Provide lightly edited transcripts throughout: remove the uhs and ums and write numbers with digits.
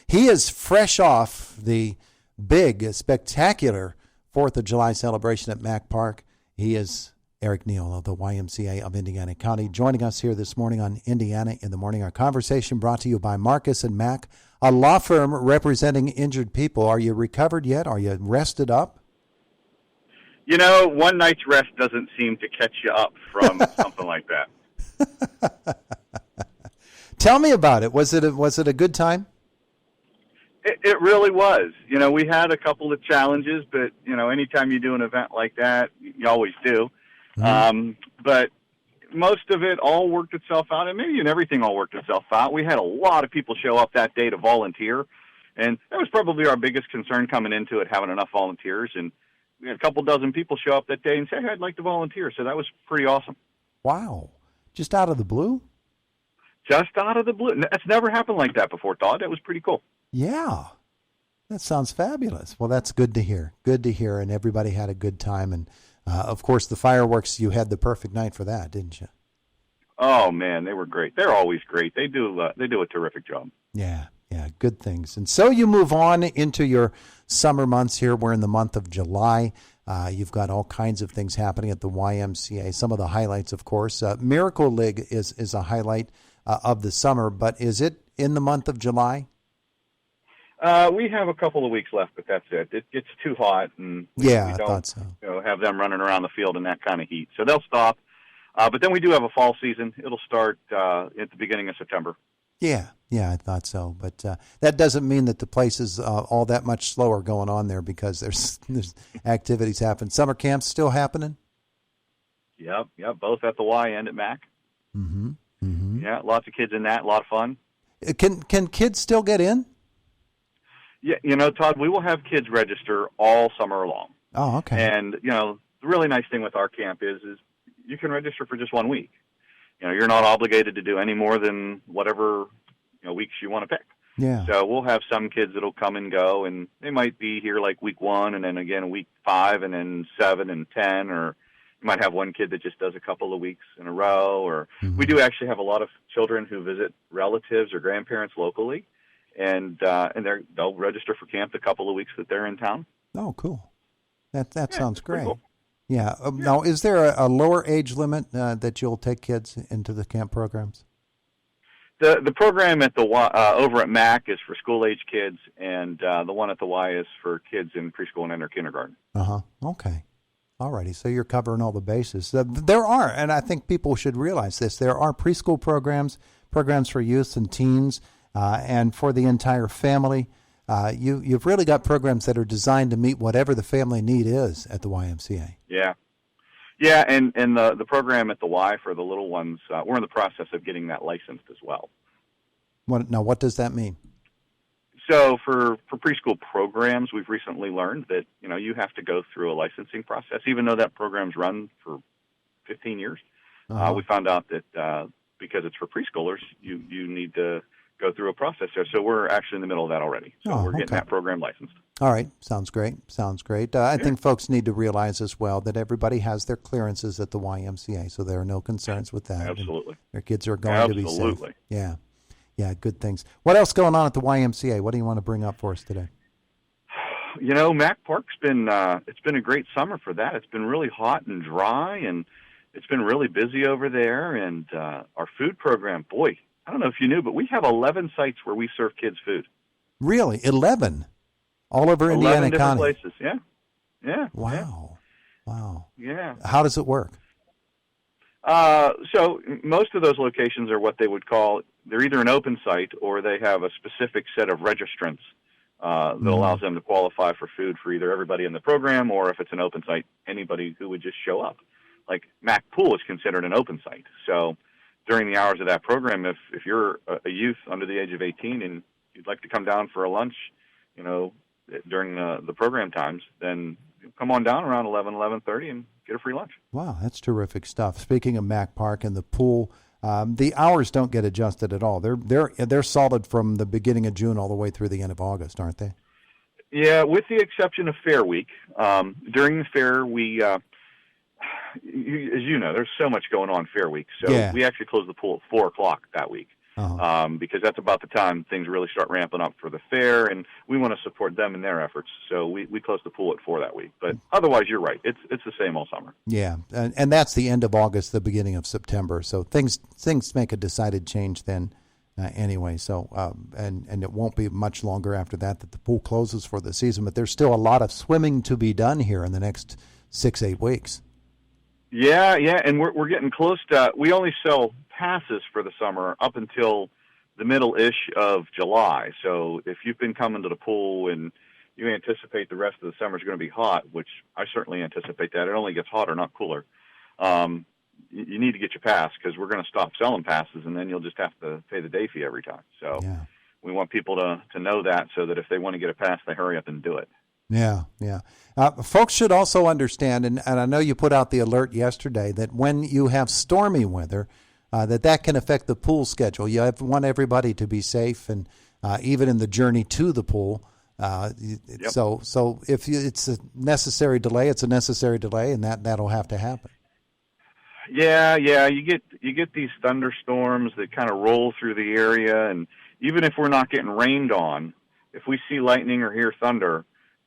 He is fresh off the big, spectacular 4th of July celebration at Mack Park. He is Eric Neal of the YMCA of Indiana County, joining us here this morning on Indiana in the Morning. Our conversation brought to you by Marcus and Mack, a law firm representing injured people. Are you recovered yet? Are you rested up? You know, one night's rest doesn't seem to catch you up from something like that. Tell me about it. Was it a good time? It really was. You know, we had a couple of challenges, but, you know, anytime you do an event like that, you always do. Mm-hmm. But most of it all worked itself out, and maybe even everything all worked itself out. We had a lot of people show up that day to volunteer, and that was probably our biggest concern coming into it, having enough volunteers. And we had a couple dozen people show up that day and say, hey, I'd like to volunteer. So that was pretty awesome. Wow. Just out of the blue? Just out of the blue. It's never happened like that before, Todd. That was pretty cool. Yeah. That sounds fabulous. Well, that's good to hear. Good to hear. And everybody had a good time. And, of course, the fireworks, you had the perfect night for that, didn't you? Oh, man, they were great. They're always great. They do a terrific job. Yeah, good things. And so you move on into your summer months here. We're in the month of July. You've got all kinds of things happening at the YMCA. Some of the highlights, of course. Miracle League is a highlight of the summer, but is it in the month of July? We have a couple of weeks left, but that's it. It gets too hot, and we I don't thought so. Have them running around the field in that kind of heat. So they'll stop. But then we do have a fall season. It'll start at the beginning of September. Yeah, I thought so. But that doesn't mean that the place is all that much slower going on there, because there's activities happening. Summer camps still happening? Yep, both at the Y and at Mack. Mm-hmm. Mm-hmm. Yeah, lots of kids in that, a lot of fun. Can kids still get in? Yeah, you know, Todd, we will have kids register all summer long. Oh, okay. And, you know, the really nice thing with our camp is you can register for just 1 week. You know, you're not obligated to do any more than whatever, weeks you want to pick. Yeah. So we'll have some kids that'll come and go, and they might be here like week 1 and then again week 5 and then 7 and 10, or you might have one kid that just does a couple of weeks in a row. Or we do actually have a lot of children who visit relatives or grandparents locally, and they'll register for camp the couple of weeks that they're in town. Oh, cool. That sounds great. Cool. Yeah. Now, is there a lower age limit that you'll take kids into the camp programs? The program at the over at Mack is for school-age kids, and the one at the Y is for kids in preschool and under kindergarten. Okay. All righty. So you're covering all the bases. There are, and I think people should realize this, there are preschool programs for youth and teens, and for the entire family. You've really got programs that are designed to meet whatever the family need is at the YMCA. Yeah, and the program at the Y for the little ones, we're in the process of getting that licensed as well. What does that mean? So for preschool programs, we've recently learned that, you have to go through a licensing process, even though that program's run for 15 years. We found out that because it's for preschoolers, you need to go through a process there. So we're actually in the middle of that already. So we're getting that program licensed. All right. Sounds great. I think folks need to realize as well that everybody has their clearances at the YMCA, so there are no concerns with that. Absolutely. And their kids are going to be safe. Absolutely. Yeah, good things. What else going on at the YMCA? What do you want to bring up for us today? Mack Park's been it's been a great summer for that. It's been really hot and dry, and it's been really busy over there. And our food program, boy, I don't know if you knew, but we have 11 sites where we serve kids food. Really? 11? All over Indiana County? 11 different places, yeah. Wow. Yeah. How does it work? So most of those locations are what they would call, they're either an open site or they have a specific set of registrants that allows them to qualify for food for either everybody in the program, or if it's an open site, anybody who would just show up. Like Mack Pool is considered an open site. So during the hours of that program, if you're a youth under the age of 18 and you'd like to come down for a lunch, during the program times, then come on down around 11:30 and get a free lunch. Wow, that's terrific stuff. Speaking of Mack Park and the pool, the hours don't get adjusted at all. They're solid from the beginning of June all the way through the end of August, aren't they? Yeah, with the exception of Fair Week. During the fair, we, as you know, there's so much going on Fair Week. So we actually close the pool at 4 o'clock that week. because that's about the time things really start ramping up for the fair, and we want to support them in their efforts. So we close the pool at 4 that week. But otherwise, you're right. It's the same all summer. Yeah, and that's the end of August, the beginning of September. So things make a decided change then. Anyway, so and it won't be much longer after that the pool closes for the season. But there's still a lot of swimming to be done here in the next 6-8 weeks. Yeah, and we're getting close to. We only sell passes for the summer up until the middle-ish of July. So if you've been coming to the pool and you anticipate the rest of the summer is going to be hot, which I certainly anticipate that. It only gets hotter, not cooler. You need to get your pass because we're going to stop selling passes, and then you'll just have to pay the day fee every time. So we want people to know that so that if they want to get a pass, they hurry up and do it. Yeah. Folks should also understand, and I know you put out the alert yesterday, that when you have stormy weather, that can affect the pool schedule. You want everybody to be safe, and even in the journey to the pool. So if it's a necessary delay, it's a necessary delay, and that'll have to happen. Yeah. You get these thunderstorms that kind of roll through the area, and even if we're not getting rained on, if we see lightning or hear thunder,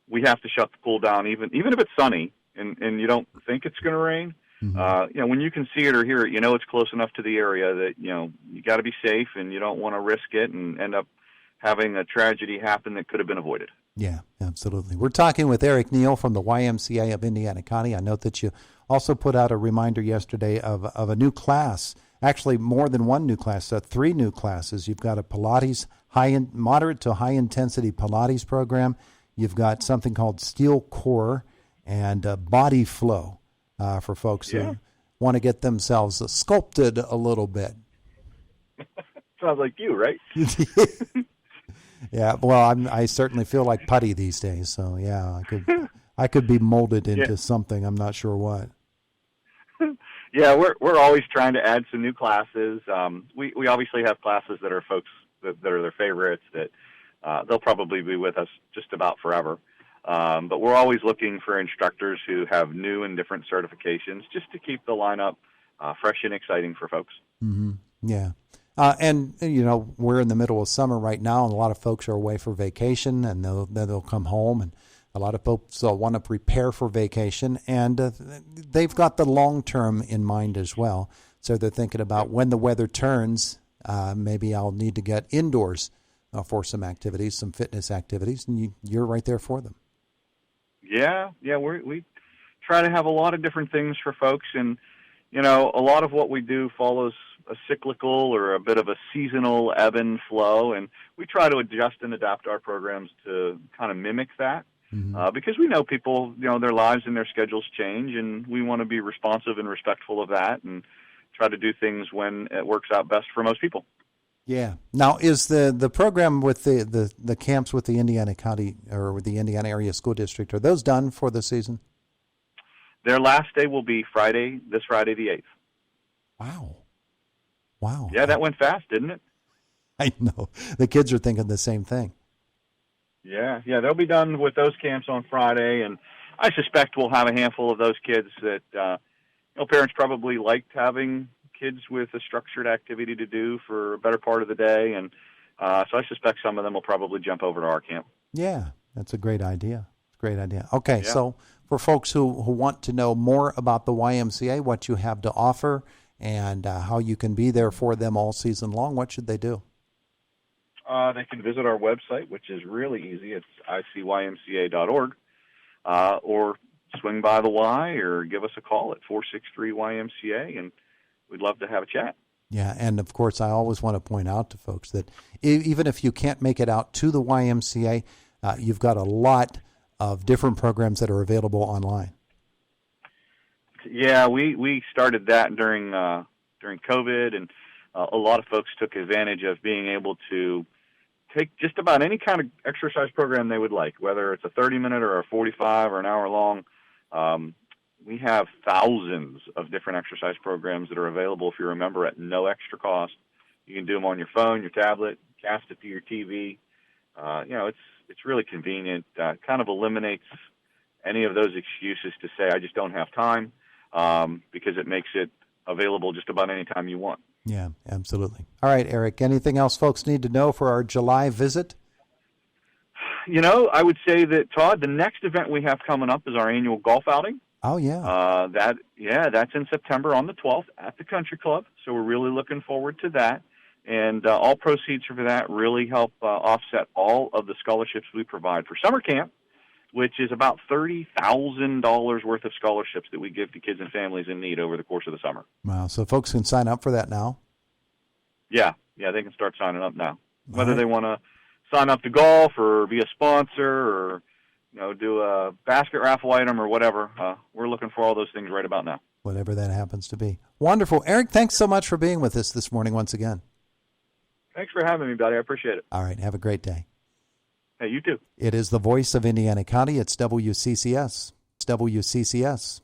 we have to shut the pool down, even if it's sunny and you don't think it's going to rain. Mm-hmm. When you can see it or hear it, it's close enough to the area that you got to be safe, and you don't want to risk it and end up having a tragedy happen that could have been avoided. Yeah, absolutely. We're talking with Eric Neal from the YMCA of Indiana County. I note that you also put out a reminder yesterday of a new class, actually more than one new class, 3 new classes. You've got a Pilates, moderate to high-intensity Pilates program. You've got something called Steel Core and Body Flow for folks who want to get themselves sculpted a little bit. Sounds like you, right? Yeah, well, I certainly feel like putty these days, so yeah, I could be molded into something. I'm not sure what. Yeah, we're always trying to add some new classes. We obviously have classes that are folks that are their favorites that they'll probably be with us just about forever. But we're always looking for instructors who have new and different certifications just to keep the lineup fresh and exciting for folks. Mm-hmm. Yeah. And we're in the middle of summer right now, and a lot of folks are away for vacation, and they'll come home, and a lot of folks want to prepare for vacation, and they've got the long term in mind as well. So they're thinking about when the weather turns, maybe I'll need to get indoors for some activities, some fitness activities, and you're right there for them. Yeah, we try to have a lot of different things for folks, and a lot of what we do follows a cyclical or a bit of a seasonal ebb and flow, and we try to adjust and adapt our programs to kind of mimic that. Mm-hmm. Because we know people, their lives and their schedules change, and we want to be responsive and respectful of that and try to do things when it works out best for most people. Yeah. Now, is the program with the camps with the Indiana County or with the Indiana Area School District, are those done for the season? Their last day will be this Friday the 8th. Wow. Yeah, that went fast, didn't it? I know. The kids are thinking the same thing. Yeah, they'll be done with those camps on Friday, and I suspect we'll have a handful of those kids that parents probably liked having kids with a structured activity to do for a better part of the day, and so I suspect some of them will probably jump over to our camp. Yeah, that's a great idea. Okay, so for folks who want to know more about the YMCA, what you have to offer, and how you can be there for them all season long, what should they do? They can visit our website, which is really easy. It's icymca.org, or swing by the Y or give us a call at 463-YMCA, and we'd love to have a chat. Yeah, and of course, I always want to point out to folks that even if you can't make it out to the YMCA, you've got a lot of different programs that are available online. Yeah, we started that during COVID, and a lot of folks took advantage of being able to take just about any kind of exercise program they would like, whether it's a 30-minute or a 45 or an hour long. We have thousands of different exercise programs that are available, if you remember, at no extra cost. You can do them on your phone, your tablet, cast it to your TV. It's really convenient. Kind of eliminates any of those excuses to say, I just don't have time, because it makes it available just about any time you want. Yeah, absolutely. All right, Eric, anything else folks need to know for our July visit? I would say that, Todd, the next event we have coming up is our annual golf outing. Oh, yeah. That's in September on the 12th at the Country Club. So we're really looking forward to that. And all proceeds for that really help offset all of the scholarships we provide for summer camp, which is about $30,000 worth of scholarships that we give to kids and families in need over the course of the summer. Wow. So folks can sign up for that now? Yeah, they can start signing up now. Whether right. they want to sign up to golf or be a sponsor or do a basket raffle item or whatever, we're looking for all those things right about now. Whatever that happens to be. Wonderful. Eric, thanks so much for being with us this morning once again. Thanks for having me, buddy. I appreciate it. All right. Have a great day. Hey, you too. It is the voice of Indiana County. It's WCCS. It's WCCS.